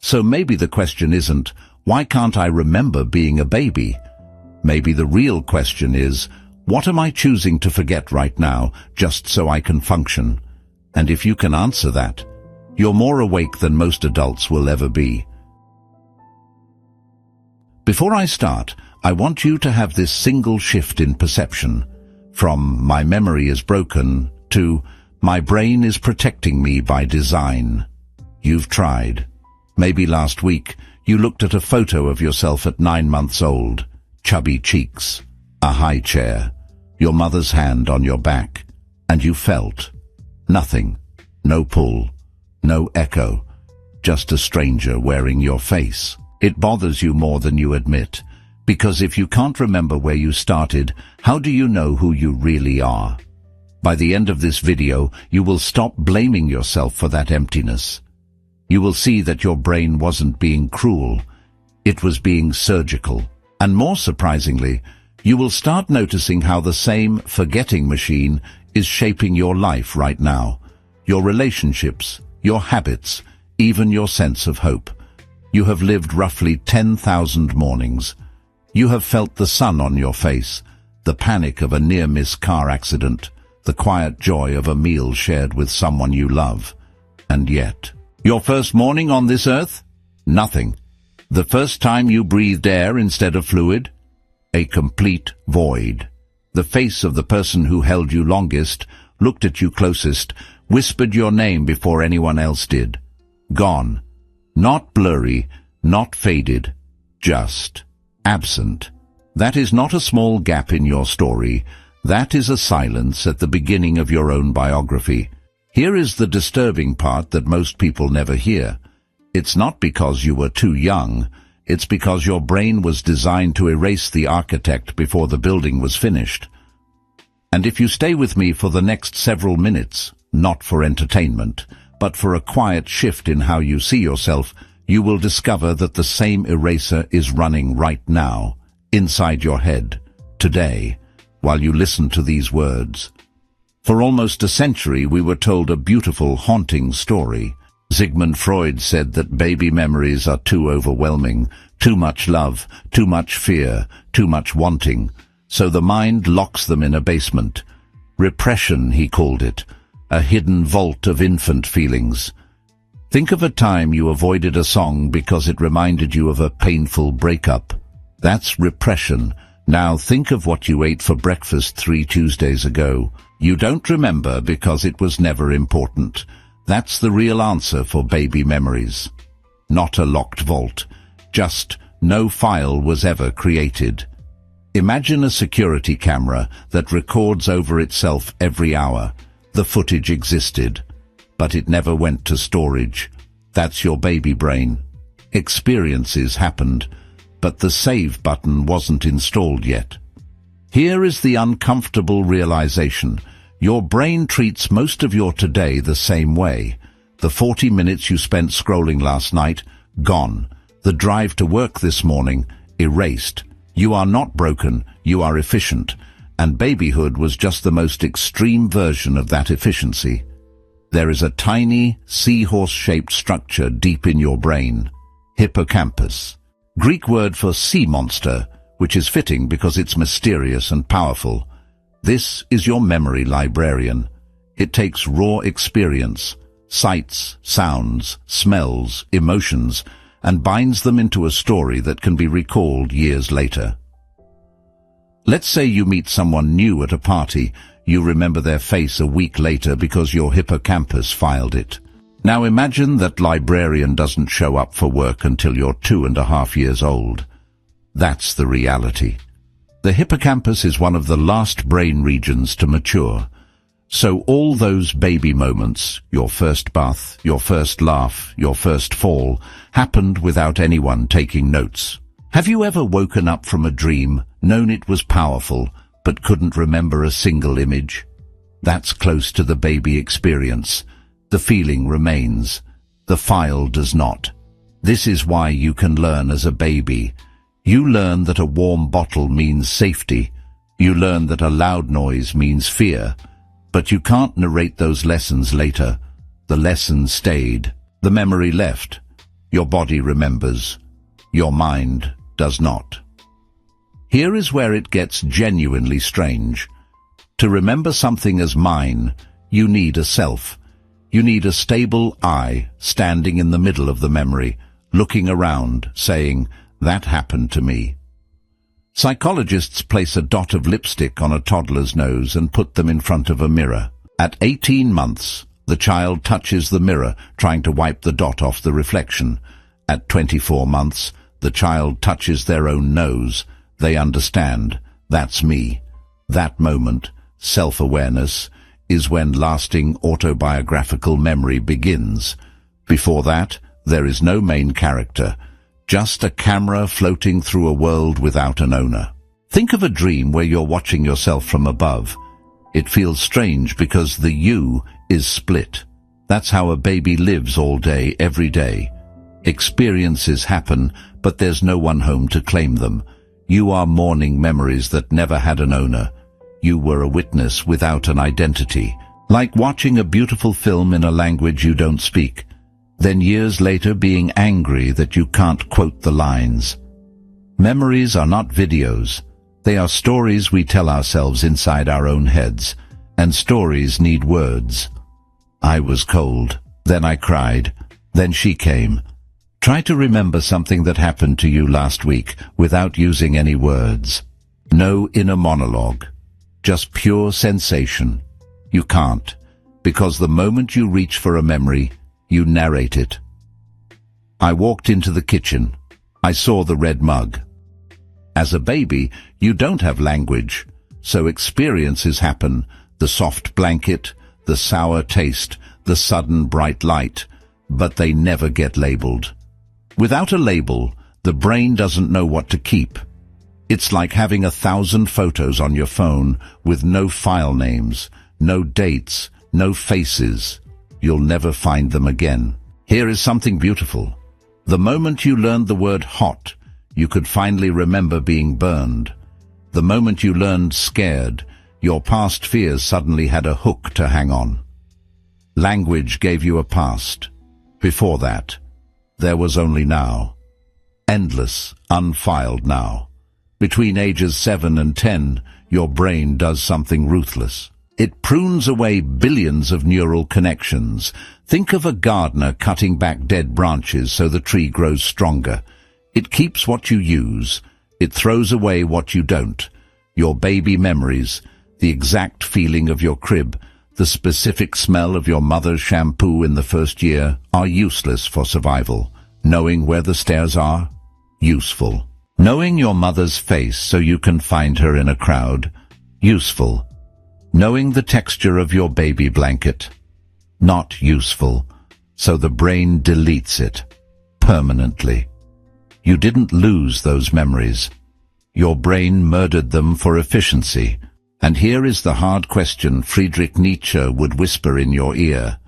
So maybe the question isn't, why can't I remember being a baby? Maybe the real question is, what am I choosing to forget right now, just so I can function? And if you can answer that, you're more awake than most adults will ever be. Before I start, I want you to have this single shift in perception, from my memory is broken to my brain is protecting me by design. You've tried. Maybe last week you looked at a photo of yourself at 9 months old, chubby cheeks, a high chair, your mother's hand on your back, and you felt nothing, no pull, no echo, just a stranger wearing your face. It bothers you more than you admit, because if you can't remember where you started, how do you know who you really are? By the end of this video, you will stop blaming yourself for that emptiness. You will see that your brain wasn't being cruel, it was being surgical. And more surprisingly, you will start noticing how the same forgetting machine is shaping your life right now. Your relationships, your habits, even your sense of hope. You have lived roughly 10,000 mornings. You have felt the sun on your face, the panic of a near-miss car accident, the quiet joy of a meal shared with someone you love. And yet, your first morning on this earth? Nothing. The first time you breathed air instead of fluid? A complete void. The face of the person who held you longest, looked at you closest, whispered your name before anyone else did. Gone. Not blurry, not faded, just absent. That is not a small gap in your story. That is a silence at the beginning of your own biography. Here is the disturbing part that most people never hear. It's not because you were too young. It's because your brain was designed to erase the architect before the building was finished. And if you stay with me for the next several minutes, not for entertainment, but for a quiet shift in how you see yourself, you will discover that the same eraser is running right now, inside your head, today, while you listen to these words. For almost a century we were told a beautiful, haunting story. Sigmund Freud said that baby memories are too overwhelming, too much love, too much fear, too much wanting, so the mind locks them in a basement. Repression, he called it, a hidden vault of infant feelings. Think of a time you avoided a song because it reminded you of a painful breakup. That's repression. Now think of what you ate for breakfast 3 Tuesdays ago. You don't remember because it was never important. That's the real answer for baby memories. Not a locked vault, just no file was ever created. Imagine a security camera that records over itself every hour. The footage existed, but it never went to storage. That's your baby brain. Experiences happened, but the save button wasn't installed yet. Here is the uncomfortable realization. Your brain treats most of your today the same way. The 40 minutes you spent scrolling last night, gone. The drive to work this morning, erased. You are not broken, you are efficient. And babyhood was just the most extreme version of that efficiency. There is a tiny, seahorse-shaped structure deep in your brain. Hippocampus. Greek word for sea monster, which is fitting because it's mysterious and powerful. This is your memory librarian. It takes raw experience, sights, sounds, smells, emotions, and binds them into a story that can be recalled years later. Let's say you meet someone new at a party. You remember their face a week later because your hippocampus filed it. Now imagine that librarian doesn't show up for work until you're 2.5 years old. That's the reality. The hippocampus is one of the last brain regions to mature. So all those baby moments, your first bath, your first laugh, your first fall, happened without anyone taking notes. Have you ever woken up from a dream, known it was powerful, but couldn't remember a single image? That's close to the baby experience. The feeling remains. The file does not. This is why you can learn as a baby. You learn that a warm bottle means safety. You learn that a loud noise means fear. But you can't narrate those lessons later. The lesson stayed. The memory left. Your body remembers. Your mind does not. Here is where it gets genuinely strange. To remember something as mine, you need a self. You need a stable I standing in the middle of the memory, looking around, saying, "That happened to me." Psychologists place a dot of lipstick on a toddler's nose and put them in front of a mirror. At 18 months, the child touches the mirror, trying to wipe the dot off the reflection. At 24 months, the child touches their own nose. They understand, that's me. That moment, self-awareness, is when lasting autobiographical memory begins. Before that, there is no main character, just a camera floating through a world without an owner. Think of a dream where you're watching yourself from above. It feels strange because the you is split. That's how a baby lives all day, every day. Experiences happen, but there's no one home to claim them. You are mourning memories that never had an owner. You were a witness without an identity. Like watching a beautiful film in a language you don't speak. Then years later being angry that you can't quote the lines. Memories are not videos. They are stories we tell ourselves inside our own heads. And stories need words. I was cold. Then I cried. Then she came. Try to remember something that happened to you last week without using any words. No inner monologue. Just pure sensation. You can't, because the moment you reach for a memory, you narrate it. I walked into the kitchen. I saw the red mug. As a baby, you don't have language, so experiences happen. The soft blanket, the sour taste, the sudden bright light, but they never get labeled. Without a label, the brain doesn't know what to keep. It's like having 1,000 photos on your phone with no file names, no dates, no faces. You'll never find them again. Here is something beautiful. The moment you learned the word hot, you could finally remember being burned. The moment you learned scared, your past fears suddenly had a hook to hang on. Language gave you a past. Before that, there was only now. Endless, unfiled now. Between ages 7 and 10, your brain does something ruthless. It prunes away billions of neural connections. Think of a gardener cutting back dead branches so the tree grows stronger. It keeps what you use. It throws away what you don't. Your baby memories, the exact feeling of your crib, the specific smell of your mother's shampoo in the first year are useless for survival. Knowing where the stairs are? Useful. Knowing your mother's face so you can find her in a crowd? Useful. Knowing the texture of your baby blanket? Not useful. So the brain deletes it. Permanently. You didn't lose those memories. Your brain murdered them for efficiency. And here is the hard question Friedrich Nietzsche would whisper in your ear.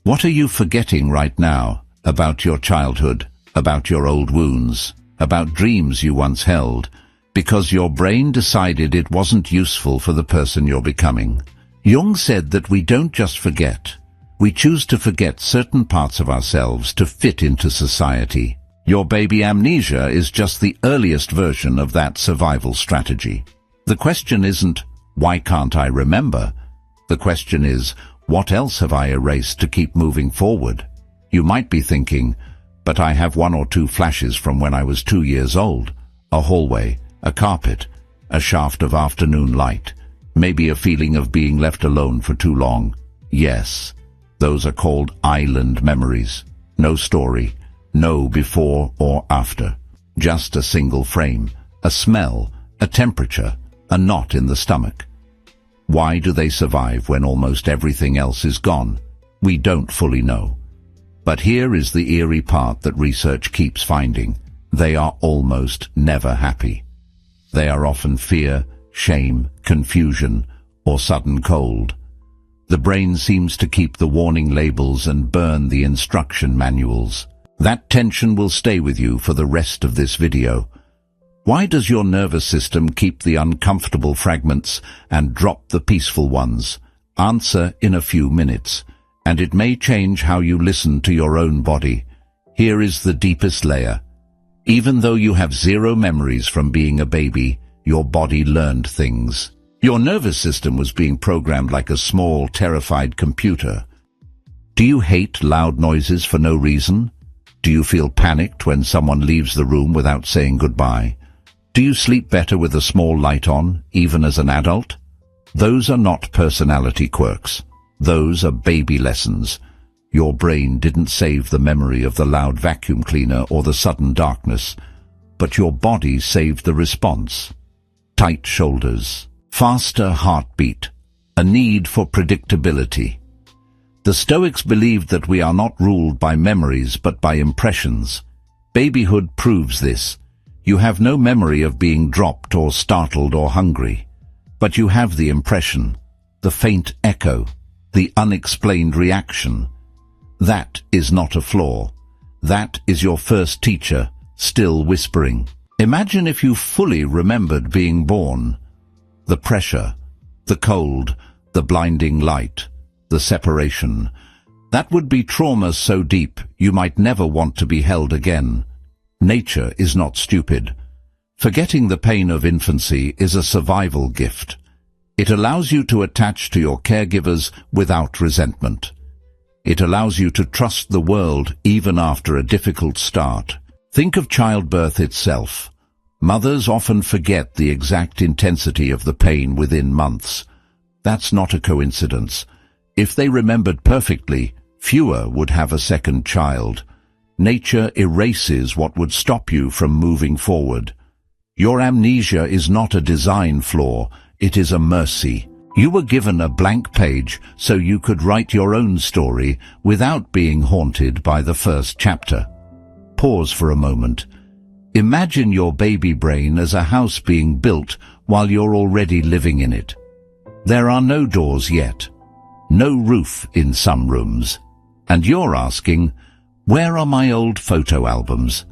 What are you forgetting right now about your childhood, about your old wounds, about dreams you once held, because your brain decided it wasn't useful for the person you're becoming? Jung said that we don't just forget. We choose to forget certain parts of ourselves to fit into society. Your baby amnesia is just the earliest version of that survival strategy. The question isn't, why can't I remember? The question is, what else have I erased to keep moving forward? You might be thinking, but I have 1 or 2 flashes from when I was 2 years old. A hallway, a carpet, a shaft of afternoon light, maybe a feeling of being left alone for too long. Yes, those are called island memories. No story, no before or after. Just a single frame, a smell, a temperature, a knot in the stomach. Why do they survive when almost everything else is gone? We don't fully know. But here is the eerie part that research keeps finding. They are almost never happy. They are often fear, shame, confusion, or sudden cold. The brain seems to keep the warning labels and burn the instruction manuals. That tension will stay with you for the rest of this video. Why does your nervous system keep the uncomfortable fragments and drop the peaceful ones? Answer in a few minutes, and it may change how you listen to your own body. Here is the deepest layer. Even though you have zero memories from being a baby, your body learned things. Your nervous system was being programmed like a small, terrified computer. Do you hate loud noises for no reason? Do you feel panicked when someone leaves the room without saying goodbye? Do you sleep better with a small light on, even as an adult? Those are not personality quirks. Those are baby lessons. Your brain didn't save the memory of the loud vacuum cleaner or the sudden darkness, but your body saved the response. Tight shoulders, faster heartbeat, a need for predictability. The Stoics believed that we are not ruled by memories but by impressions. Babyhood proves this. You have no memory of being dropped or startled or hungry, but you have the impression, the faint echo, the unexplained reaction. That is not a flaw. That is your first teacher, still whispering. Imagine if you fully remembered being born. The pressure, the cold, the blinding light, the separation. That would be trauma so deep you might never want to be held again. Nature is not stupid. Forgetting the pain of infancy is a survival gift. It allows you to attach to your caregivers without resentment. It allows you to trust the world even after a difficult start. Think of childbirth itself. Mothers often forget the exact intensity of the pain within months. That's not a coincidence. If they remembered perfectly, fewer would have a second child. Nature erases what would stop you from moving forward. Your amnesia is not a design flaw, it is a mercy. You were given a blank page so you could write your own story without being haunted by the first chapter. Pause for a moment. Imagine your baby brain as a house being built while you're already living in it. There are no doors yet, no roof in some rooms, and you're asking, where are my old photo albums?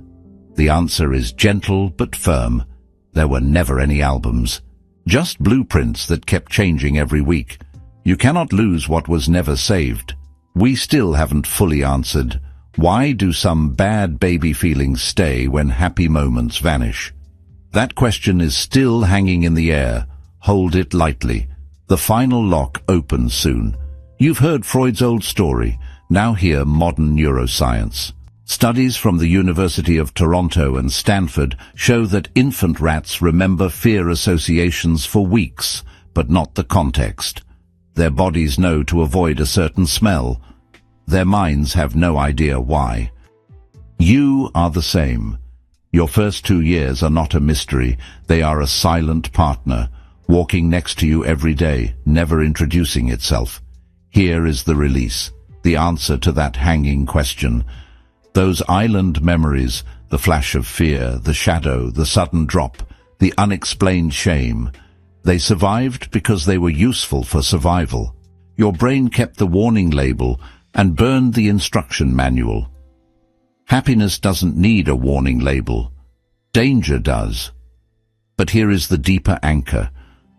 The answer is gentle but firm. There were never any albums. Just blueprints that kept changing every week. You cannot lose what was never saved. We still haven't fully answered. Why do some bad baby feelings stay when happy moments vanish? That question is still hanging in the air. Hold it lightly. The final lock opens soon. You've heard Freud's old story. Now hear modern neuroscience. Studies from the University of Toronto and Stanford show that infant rats remember fear associations for weeks, but not the context. Their bodies know to avoid a certain smell. Their minds have no idea why. You are the same. Your first 2 years are not a mystery. They are a silent partner, walking next to you every day, never introducing itself. Here is the release, the answer to that hanging question. Those island memories, the flash of fear, the shadow, the sudden drop, the unexplained shame, they survived because they were useful for survival. Your brain kept the warning label and burned the instruction manual. Happiness doesn't need a warning label. Danger does. But here is the deeper anchor,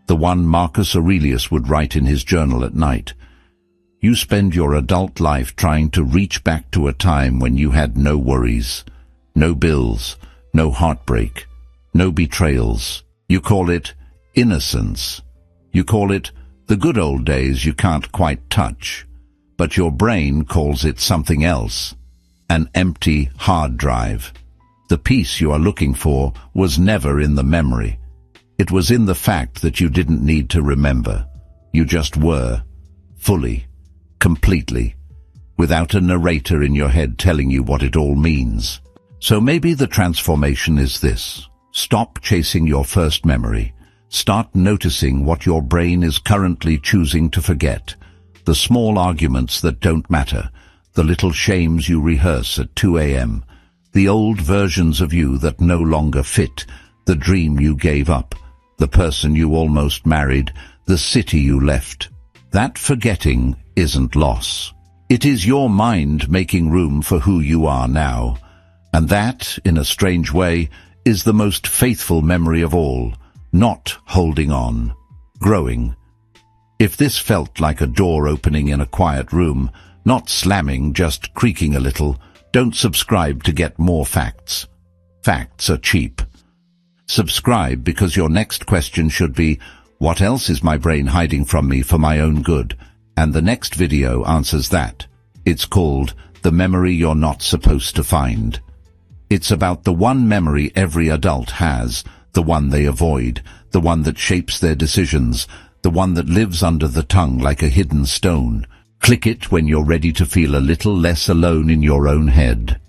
the one Marcus Aurelius would write in his journal at night. You spend your adult life trying to reach back to a time when you had no worries, no bills, no heartbreak, no betrayals. You call it innocence. You call it the good old days you can't quite touch. But your brain calls it something else, an empty hard drive. The peace you are looking for was never in the memory. It was in the fact that you didn't need to remember. You just were, fully, completely, without a narrator in your head telling you what it all means. So maybe the transformation is this. Stop chasing your first memory. Start noticing what your brain is currently choosing to forget. The small arguments that don't matter, the little shames you rehearse at 2 a.m., the old versions of you that no longer fit, the dream you gave up, the person you almost married, the city you left. That forgetting isn't loss. It is your mind making room for who you are now. And that, in a strange way, is the most faithful memory of all. Not holding on. Growing. If this felt like a door opening in a quiet room, not slamming, just creaking a little, Don't subscribe to get more facts. Facts are cheap. Subscribe because your next question should be, what else is my brain hiding from me for my own good? And the next video answers that. It's called The Memory You're Not Supposed to Find. It's about the one memory every adult has, the one they avoid, the one that shapes their decisions, the one that lives under the tongue like a hidden stone. Click it when you're ready to feel a little less alone in your own head.